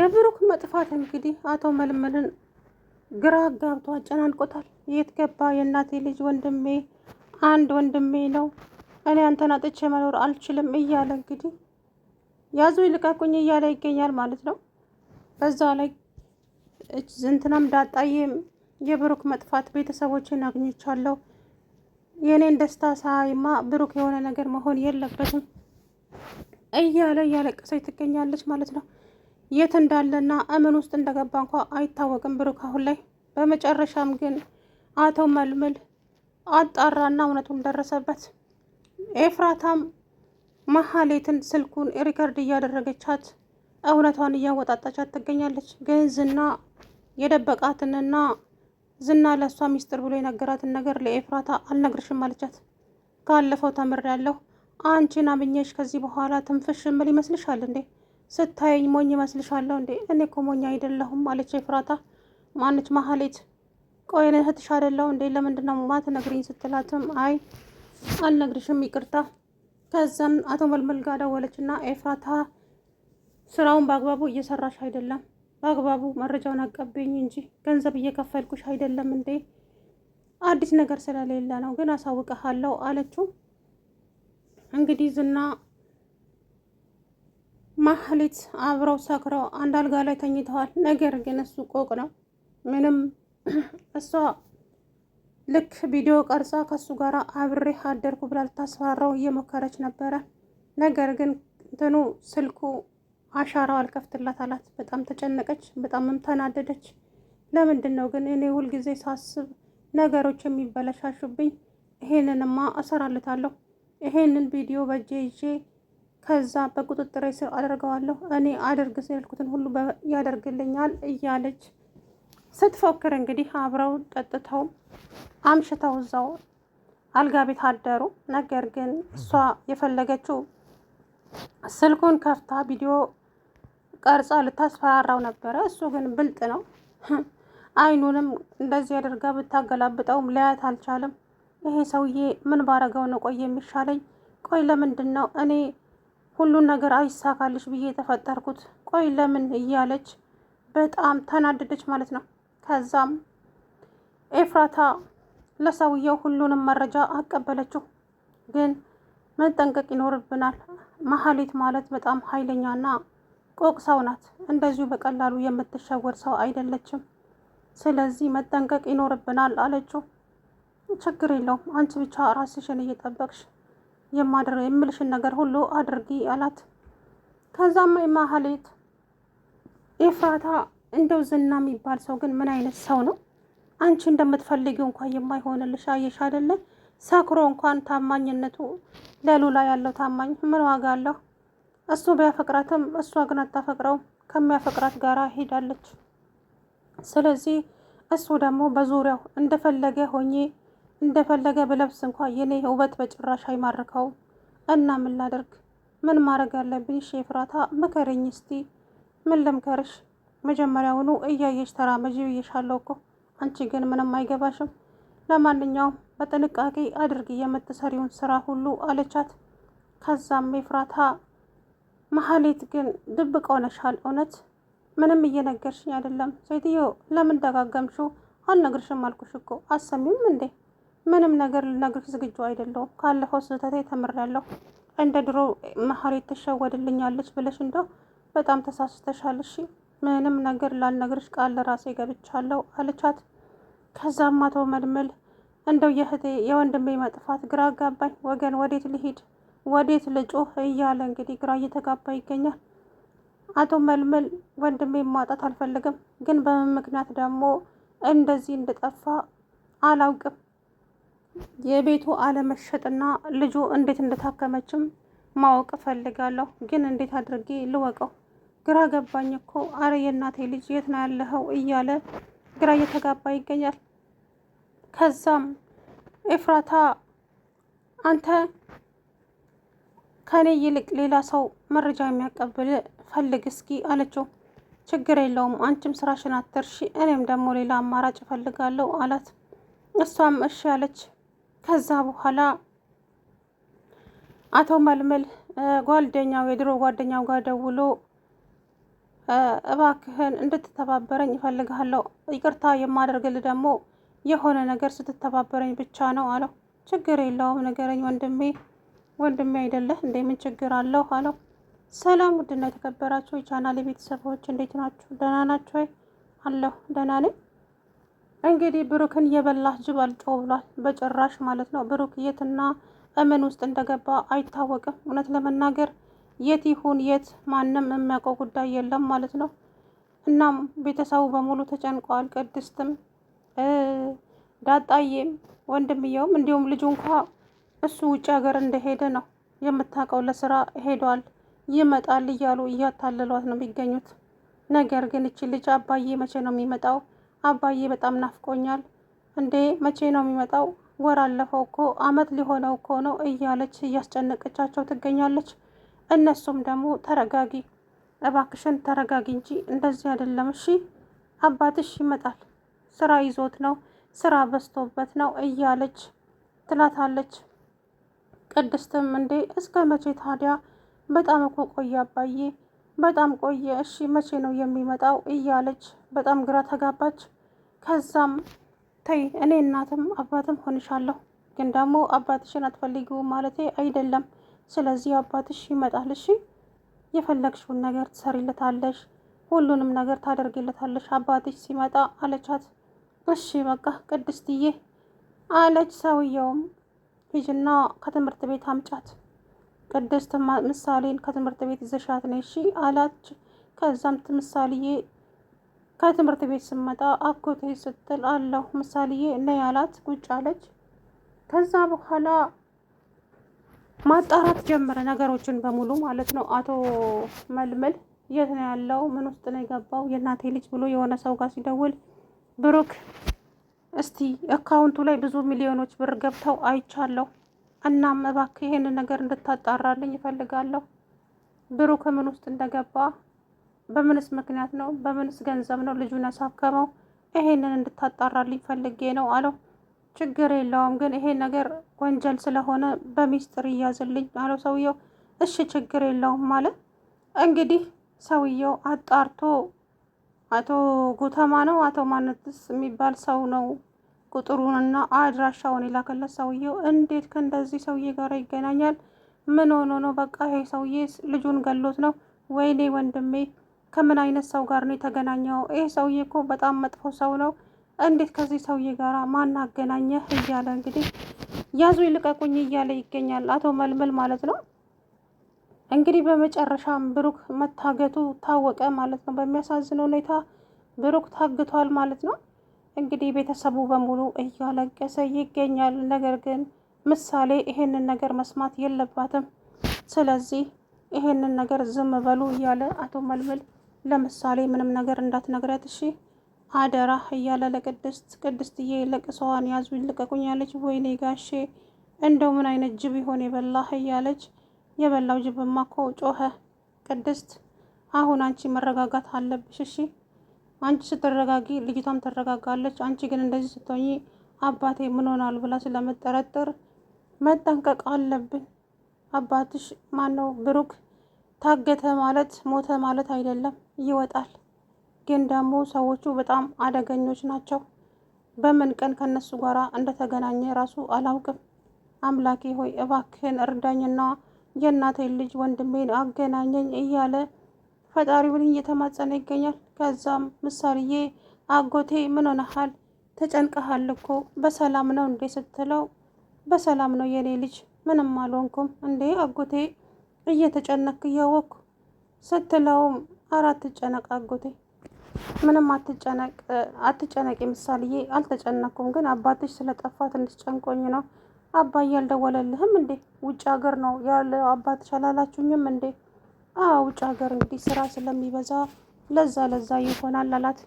የብሩክ መጥፋት እንግዲህ አቶ መልመልን ግራ ጋብቶ አጨናንቆታል። የት ገባ የእናቴ ልጅ ወንድሜ፣ አንድ ወንድሜ ነው፣ እኔ አንተን አጥቼ መኖር አልችልም እያለ እንግዲህ ያዙ ይልቀቁኝ እያለ ይገኛል ማለት ነው። በዛ ላይ ዝንትናም ዳጣዬም የብሩክ መጥፋት ቤተሰቦችን አግኝቻለሁ፣ የእኔን ደስታ ሳይማ ብሩክ የሆነ ነገር መሆን የለበትም እያለ እያለቀሰች ትገኛለች ማለት ነው። የት እንዳለና እምን ውስጥ እንደገባ እንኳ አይታወቅም ብሩክ አሁን ላይ። በመጨረሻም ግን አቶ መልምል አጣራና እውነቱን ደረሰበት። ኤፍራታም መሀሌትን ስልኩን ሪከርድ እያደረገቻት እውነቷን እያወጣጣቻት ትገኛለች። ግን ዝና የደበቃትንና ዝና ለእሷ ሚስጥር ብሎ የነገራትን ነገር ለኤፍራታ አልነግርሽም አለቻት። ካለፈው ተምሬያለሁ፣ አንቺን አምኜሽ ከዚህ በኋላ ትንፍሽ ምል ይመስልሻል እንዴ? ስታየኝ ሞኝ ይመስልሻለሁ እንዴ? እኔ እኮ ሞኝ አይደለሁም አለች ኤፍራታ። ማነች መሀሌት? ቆይ እኔ እህትሽ አይደለሁ እንዴ? ለምንድን ነው ማትነግሪኝ ስትላትም አይ አልነግርሽም ይቅርታ። ከዛም አቶ መልመል ጋር ደወለችና ኤፍራታ ስራውን በአግባቡ እየሰራሽ አይደለም፣ በአግባቡ መረጃውን አቀብኝ እንጂ ገንዘብ እየከፈልኩሽ አይደለም እንዴ? አዲስ ነገር ስለሌለ ነው፣ ግን አሳውቅሃለሁ አለችው። እንግዲህ ዝና ማህሌት አብረው ሰክረው አንድ አልጋ ላይ ተኝተዋል። ነገር ግን እሱ ቆቅ ነው ምንም። እሷ ልክ ቪዲዮ ቀርጻ ከሱ ጋር አብሬ አደርኩ ብላ ልታስፈራራው እየሞከረች ነበረ። ነገር ግን እንትኑ ስልኩ አሻራው አልከፍትላት አላት። በጣም ተጨነቀች፣ በጣምም ተናደደች። ለምንድን ነው ግን እኔ ሁልጊዜ ሳስብ ነገሮች የሚበለሻሹብኝ? ይሄንንማ እሰራልታለሁ፣ ይሄንን ቪዲዮ በእጄ ይዤ ከዛ በቁጥጥር ስር አደርገዋለሁ፣ እኔ አድርግ ያልኩትን ሁሉ ያደርግልኛል እያለች ስትፎክር እንግዲህ አብረው ጠጥተው አምሽተው እዛው አልጋ ቤት አደሩ። ነገር ግን እሷ የፈለገችው ስልኩን ከፍታ ቪዲዮ ቀርጻ ልታስፈራራው ነበረ። እሱ ግን ብልጥ ነው። አይኑንም እንደዚህ አድርጋ ብታገላብጠውም ሊያያት አልቻለም። ይሄ ሰውዬ ምን ባረገው ነው ቆይ የሚሻለኝ? ቆይ ለምንድን ነው እኔ ሁሉን ነገር አይሳካልሽ ብዬ የተፈጠርኩት? ቆይ ለምን እያለች በጣም ተናደደች ማለት ነው። ከዛም ኤፍራታ ለሰውየው ሁሉንም መረጃ አቀበለችው። ግን መጠንቀቅ ይኖርብናል። መሀሌት ማለት በጣም ኃይለኛና ቆቅ ሰው ናት። እንደዚሁ በቀላሉ የምትሸወር ሰው አይደለችም። ስለዚህ መጠንቀቅ ይኖርብናል አለችው። ችግር የለውም አንቺ ብቻ ራስሽን እየጠበቅሽ የምልሽን ነገር ሁሉ አድርጊ አላት። ከዛም መሀሌት ኤፍራታ እንደው ዝና የሚባል ሰው ግን ምን አይነት ሰው ነው? አንቺ እንደምትፈልጊው እንኳን የማይሆንልሽ አየሽ አይደለ? ሰክሮ እንኳን ታማኝነቱ ለሉላ ያለው ታማኝ ምን ዋጋ አለው? እሱ ቢያፈቅራትም እሷ ግን አታፈቅረውም። ከሚያፈቅራት ጋራ ሄዳለች። ስለዚህ እሱ ደግሞ በዙሪያው እንደፈለገ ሆኜ እንደፈለገ ብለብስ እንኳ የኔ ውበት በጭራሽ አይማርከውም። እና ምን ላደርግ? ምን ማድረግ አለብኝ? ኤፍራታ ምከረኝ እስቲ። ምን ልምከርሽ? መጀመሪያውኑ እያየሽ ተራመጂ ብዬሻለሁ እኮ። አንቺ ግን ምንም አይገባሽም። ለማንኛውም በጥንቃቄ አድርጊ የምትሰሪውን ስራ ሁሉ አለቻት። ከዛም ኤፍራታ መሀሌት ግን ድብቅ ሆነሻል፣ እውነት ምንም እየነገርሽኝ አይደለም። ሴትዮ ለምን ደጋገምሽው? አልነግርሽም አልኩሽ እኮ አሰሚም እንዴ? ምንም ነገር ልነግርሽ ዝግጁ አይደለሁም። ካለፈው ስህተቴ ተምሬያለሁ። እንደ ድሮ መሀሌት ትሸወድልኛለች ብለሽ እንደው በጣም ተሳስተሻል። እሺ ምንም ነገር ላልነግርሽ ቃል ለራሴ ገብቻለሁ አለቻት። ከዛም አቶ መልመል እንደው የእህቴ የወንድሜ መጥፋት ግራ አጋባኝ፣ ወገን ወዴት ልሂድ ወዴት ልጩህ እያለ እንግዲህ ግራ እየተጋባ ይገኛል። አቶ መልመል ወንድሜ ማጣት አልፈልግም፣ ግን በምን ምክንያት ደግሞ እንደዚህ እንደጠፋ አላውቅም። የቤቱ አለመሸጥና ልጁ እንዴት እንደታከመችም ማወቅ እፈልጋለሁ፣ ግን እንዴት አድርጌ ልወቀው? ግራ ገባኝ እኮ። አረ የእናቴ ልጅ የት ነው ያለኸው? እያለ ግራ እየተጋባ ይገኛል። ከዛም ኤፍራታ አንተ ከኔ ይልቅ ሌላ ሰው መረጃ የሚያቀብል ፈልግ እስኪ አለችው። ችግር የለውም አንቺም ስራሽን አትርሺ፣ እኔም ደግሞ ሌላ አማራጭ እፈልጋለሁ አላት። እሷም እሺ አለች። ከዛ በኋላ አቶ መልመል ጓደኛው የድሮ ጓደኛው ጋር ደውሎ እባክህን እንድትተባበረኝ እፈልግሃለሁ። ይቅርታ የማደርግልህ ደግሞ የሆነ ነገር ስትተባበረኝ ብቻ ነው አለው። ችግር የለውም ንገረኝ ወንድሜ። ወንድሜ አይደለህ እንዴ? ምን ችግር አለው አለው። ሰላም ውድና የተከበራችሁ የቻናሌ ቤተሰቦች እንዴት ናችሁ? ደህና ናችሁ ወይ? አለሁ ደህና ነኝ። እንግዲህ ብሩክን የበላህ ጅብ አልጮህ ብሏል። በጭራሽ ማለት ነው። ብሩክ የትና እምን ውስጥ እንደገባ አይታወቅም። እውነት ለመናገር የት ይሁን የት ማንም የሚያውቀው ጉዳይ የለም ማለት ነው። እናም ቤተሰቡ በሙሉ ተጨንቀዋል። ቅድስትም ዳጣዬም ወንድምየውም እንዲሁም ልጁ እንኳ እሱ ውጭ ሀገር እንደሄደ ነው የምታውቀው። ለስራ ሄዷል ይመጣል እያሉ እያታለሏት ነው የሚገኙት። ነገር ግን እቺ ልጅ አባዬ መቼ ነው የሚመጣው? አባዬ በጣም ናፍቆኛል። እንዴ መቼ ነው የሚመጣው? ወር አለፈው እኮ አመት ሊሆነው እኮ ነው እያለች እያስጨነቀቻቸው ትገኛለች። እነሱም ደግሞ ተረጋጊ እባክሽን ተረጋጊ እንጂ እንደዚህ አይደለም እሺ። አባትሽ ይመጣል፣ ስራ ይዞት ነው፣ ስራ በዝቶበት ነው እያለች ትላታለች። ቅድስትም እንዴ እስከ መቼ ታዲያ? በጣም እኮ ቆየ አባዬ፣ በጣም ቆየ። እሺ መቼ ነው የሚመጣው? እያለች በጣም ግራ ተጋባች። ከዛም ተይ እኔ እናትም አባትም ሆንሻለሁ፣ ግን ደግሞ አባትሽን አትፈልጊውም ማለቴ አይደለም። ስለዚህ አባትሽ ይመጣል እሺ፣ የፈለግሽውን ነገር ትሰሪለታለሽ፣ ሁሉንም ነገር ታደርጊለታለሽ አባትሽ ሲመጣ አለቻት። እሺ በቃ ቅድስትዬ አለች። ሰውየውም ሂጂና ከትምህርት ቤት አምጫት፣ ቅድስት ምሳሌን ከትምህርት ቤት ይዘሻት ነይ እሺ አላች። ከዛም ምሳሌዬ ከትምህርት ቤት ስመጣ አጎቴ ስትል አለሁ ምሳሌዬ ነይ አላት። ቁጭ አለች። ከዛ በኋላ ማጣራት ጀመረ ነገሮችን በሙሉ ማለት ነው። አቶ መልመል የት ነው ያለው? ምን ውስጥ ነው የገባው? የእናቴ ልጅ ብሎ የሆነ ሰው ጋር ሲደውል ብሩክ እስቲ አካውንቱ ላይ ብዙ ሚሊዮኖች ብር ገብተው አይቻለሁ። እናም እባክህ ይሄንን ነገር እንድታጣራልኝ ይፈልጋለሁ። ብሩክ ምን ውስጥ እንደገባ፣ በምንስ ምክንያት ነው፣ በምንስ ገንዘብ ነው ልጁን ያሳከመው፣ ይሄንን እንድታጣራልኝ ፈልጌ ነው አለው። ችግር የለውም ግን ይሄ ነገር ወንጀል ስለሆነ በሚስጥር ይያዝልኝ አለው ሰውየው። እሺ ችግር የለውም ማለት እንግዲህ ሰውየው አጣርቶ አቶ ጉተማ ነው አቶ ማነትስ የሚባል ሰው ነው ቁጥሩንና አድራሻውን የላከለት ሰውየው። እንዴት ከእንደዚህ ሰውዬ ጋር ይገናኛል? ምን ሆኖ ነው? በቃ ይሄ ሰውዬ ልጁን ገሎት ነው? ወይኔ ወንድሜ ከምን አይነት ሰው ጋር ነው የተገናኘው? ይሄ ሰውዬ እኮ በጣም መጥፎ ሰው ነው። እንዴት ከዚህ ሰውዬ ጋር ማን አገናኘህ? እያለ እንግዲህ ያዙ ይልቀቁኝ እያለ ይገኛል አቶ መልመል ማለት ነው። እንግዲህ በመጨረሻም ብሩክ መታገቱ ታወቀ ማለት ነው። በሚያሳዝን ሁኔታ ብሩክ ታግቷል ማለት ነው። እንግዲህ ቤተሰቡ በሙሉ እያለቀሰ ይገኛል። ነገር ግን ምሳሌ ይሄንን ነገር መስማት የለባትም። ስለዚህ ይሄንን ነገር ዝም በሉ እያለ አቶ መልመል ለምሳሌ ምንም ነገር እንዳትነግረት እሺ አደራ እያለ ቅድስትዬ ለቅሰዋን ያዙ ይልቀቁኝ ያለች። ወይኔ ጋሼ እንደው ምን አይነት ጅብ ይሆን የበላህ እያለች፣ የበላው ጅብማ እኮ ጮኸ። ቅድስት አሁን አንቺ መረጋጋት አለብሽ እሺ። አንቺ ስትረጋጊ ልጅቷም ትረጋጋለች። አንቺ ግን እንደዚህ ስትሆኚ አባቴ ምን ሆናል ብላ ስለምጠረጥር መጠንቀቅ አለብን። አባትሽ ማነው ብሩክ ታገተ ማለት ሞተ ማለት አይደለም፣ ይወጣል። ግን ደግሞ ሰዎቹ በጣም አደገኞች ናቸው። በምን ቀን ከነሱ ጋር እንደተገናኘ ራሱ አላውቅም። አምላኬ ሆይ እባክህን እርዳኝና የእናቴን ልጅ ወንድሜን አገናኘኝ እያለ ፈጣሪውን እየተማጸነ ይገኛል። ከዛም ምሳሌዬ አጎቴ ምን ሆነሃል? ተጨንቀሃል እኮ በሰላም ነው እንዴ ስትለው፣ በሰላም ነው የኔ ልጅ ምንም አልሆንኩም እንዴ አጎቴ እየተጨነክ እያወቅኩ ስትለውም፣ ኧረ አትጨነቅ አጎቴ ምንም አትጨነቂ ምሳሌዬ አልተጨነኩም፣ ግን አባትሽ ስለጠፋ ትንሽ ጨንቆኝ ነው። አባዬ አልደወለልህም እንዴ? ውጭ ሀገር ነው ያለው አባትሽ አላላችሁኝም እንዴ? ውጭ ሀገር እንግዲህ ስራ ስለሚበዛ ለዛ ይሆናል አላት።